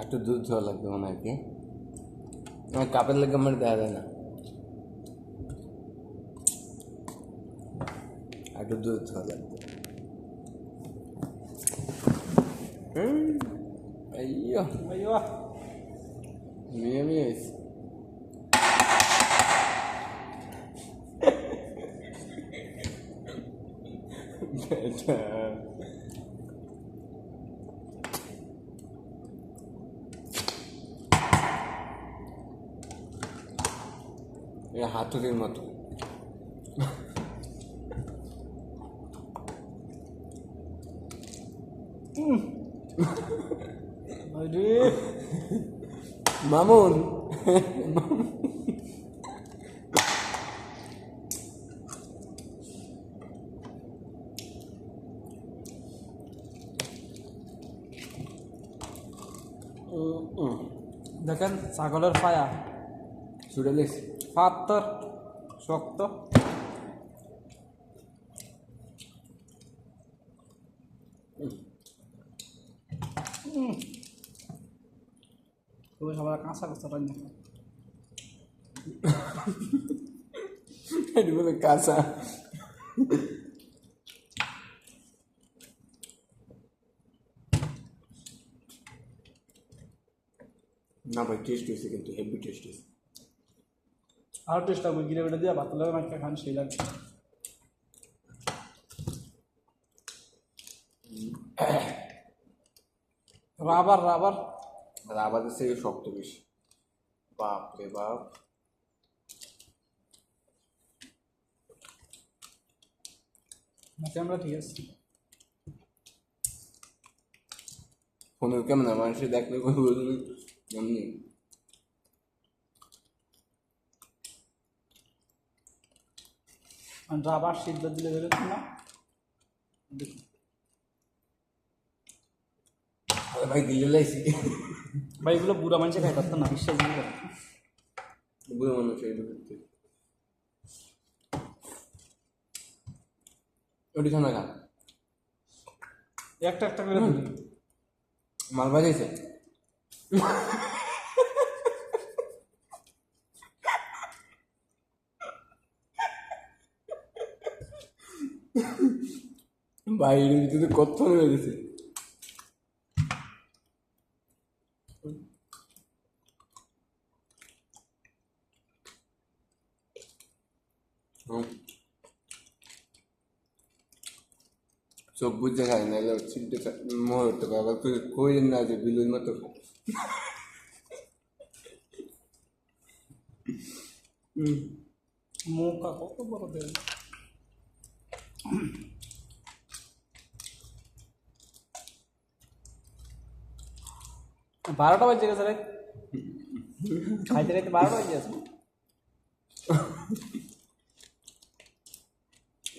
একটু দুধ ঝোল লাগবে মনে হয় কি আমার কাপের লেগে আমার দেওয়া যায় না একটু দুধ ঝোল লাগবে अय्यो अय्यो मिया मिया इस बेटा ये हाथुड़ीर मतो अरे मामून দেখেন ছাগলের পায়া सुडलिस পাত্তর শক্ত তুমি সবার কাঁচা কাঁচা রান্না এটি বলে কাঁচা না ভাই টেস্ট হয়েছে কিন্তু হেভি টেস্ট হয়েছে আর টেস্ট লাগবে গিরে বেটা দিয়ে ভাত লাগে মাছটা খান সেই লাগবে রাবার রাবার আর আমাদের থেকে শক্ত বেশি বাপ রে বাপ ক্যামেরা ঠিক আছে ফোনের ক্যামেরা মানুষ দেখলে বলবে এমনি আর রাবার সিদ্ধ দিলে বেরোচ্ছে না আরে ভাই দিলে লাইছি ভাই এগুলো বুড়া মানুষে খাই পারতো না বিশ্বাস করে বুড়ো মানুষ এই করতে ওটি খানা খা একটা একটা করে দিবি মাল বাজাইছে বাইরের ভিতরে কত হয়ে গেছে চোখ বুঝে খাই না চিনতে মরতে পারবে তুই কই না যে বিলুর মতো মুখটা কত বড় দেয় 12টা বাজে গেছে রে খাইতে খাইতে 12টা বাজে গেছে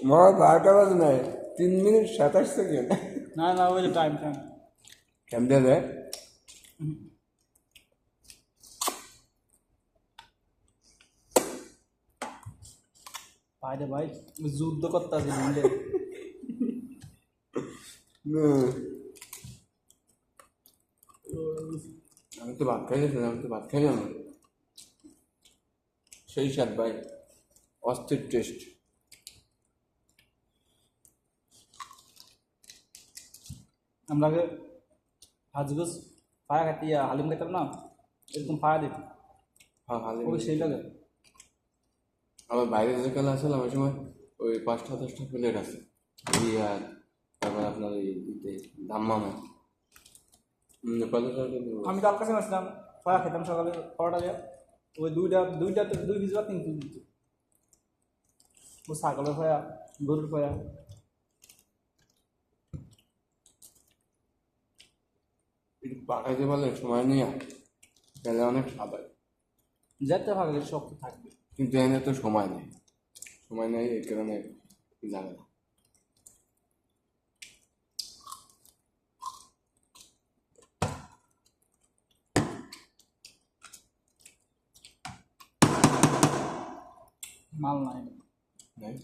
আমার 12টা বাজে নাই 3 মিনিট 27 সেকেন্ড না না ওই টাইম টাইম কেমন দেবে বাইরে ভাই যুদ্ধ করতে আছে বুঝলে আমি তো ভাত খাইছিলাম আমি তো ভাত খাইলাম সেই স্বাদ ভাই অস্থির টেস্ট আমরা আগে হাজগুজ পায়া কাটিয়া হালিম দেখতাম না এরকম পায়া দিত হ্যাঁ ভালো ওই সেই লাগে আমার বাইরে যে কাল আসলাম ওই সময় ওই 5টা 10টা প্লেট আছে বিরিয়ানি তারপর আপনার এই ধাম্মামা নেপালের আমি কাল কাছে আসলাম পায়া খেতাম সকালে পরোটা দিয়ে ওই দুই পিস বা 3 পিস দিত ও ছাগলের পায়া গরুর পায়া একটু পাকাইতে পারলে সময় নিয়ে তাহলে অনেক স্বাদ হয় যেতে ভাগে শক্ত থাকবে কিন্তু এনে তো সময় নেই এই কারণে জানে না মাল নাই নাই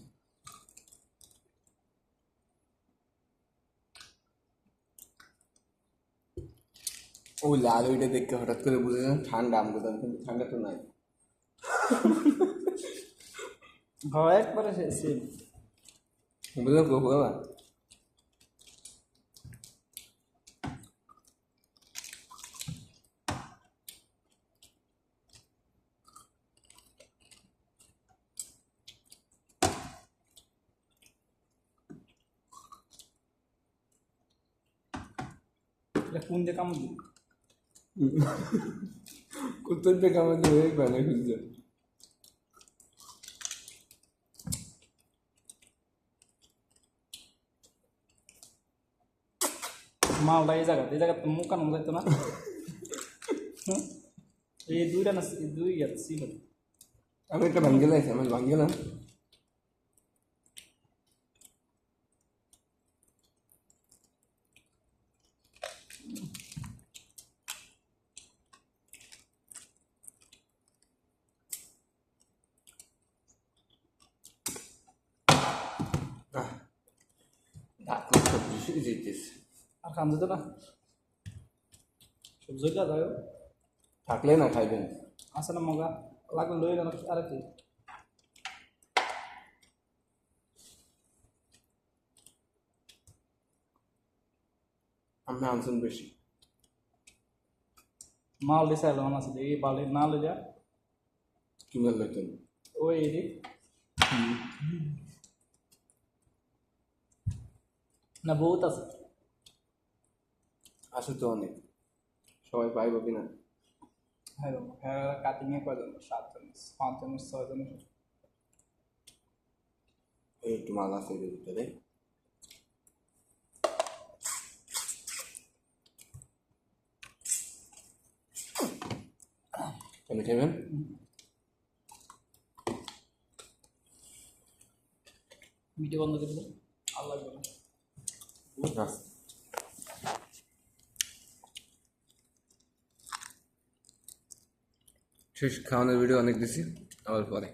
ওই লাল ওইটা দেখে হঠাৎ করে বুঝেছিলাম ঠান্ডা আমগো দাম, কিন্তু ঠান্ডা তো নাই। হয় একবারে সেম। বুঝলাম কোকো না। এটা কোন দিয়ে কামড় দিই? কুত্তর থেকে আমাদের হয়ে বানাই ফেলছে। মালটা এই জায়গাতে মুখ কানো যাইতো না। হুম? এই দুইটা না, এই দুই ছিল। আমি একটা ভাঙ্গে লাইছি, আমার ভাঙ্গে না। ঢাকনা সবজি শুয়ে যেতেছে। আর খান যেত না, সবজি যাই থাকলে না খাইবেন। আছে না মগা, লাগলে লই না আর কি। আমি আনছেন বেশি। মাল দিছে এলো আছে এই বালে না লই যা কিনে লইতেন। ওই এদিক না বহুত আছে। আছে তো অনেক, সবাই পাইব কিনা। হ্যাঁ হ্যাঁ, কাটিংয়ে কয়জন? 7 জন, 5 জন, 6 জন। এই একটু মাল আছে এর ভিতরে। আপনি খাইবেন? ভিডিও বন্ধ করে দাও, আর লাগবে না। আচ্ছা। শেষ খাওয়ানোর ভিডিও অনেক দিছি, আবার পরে।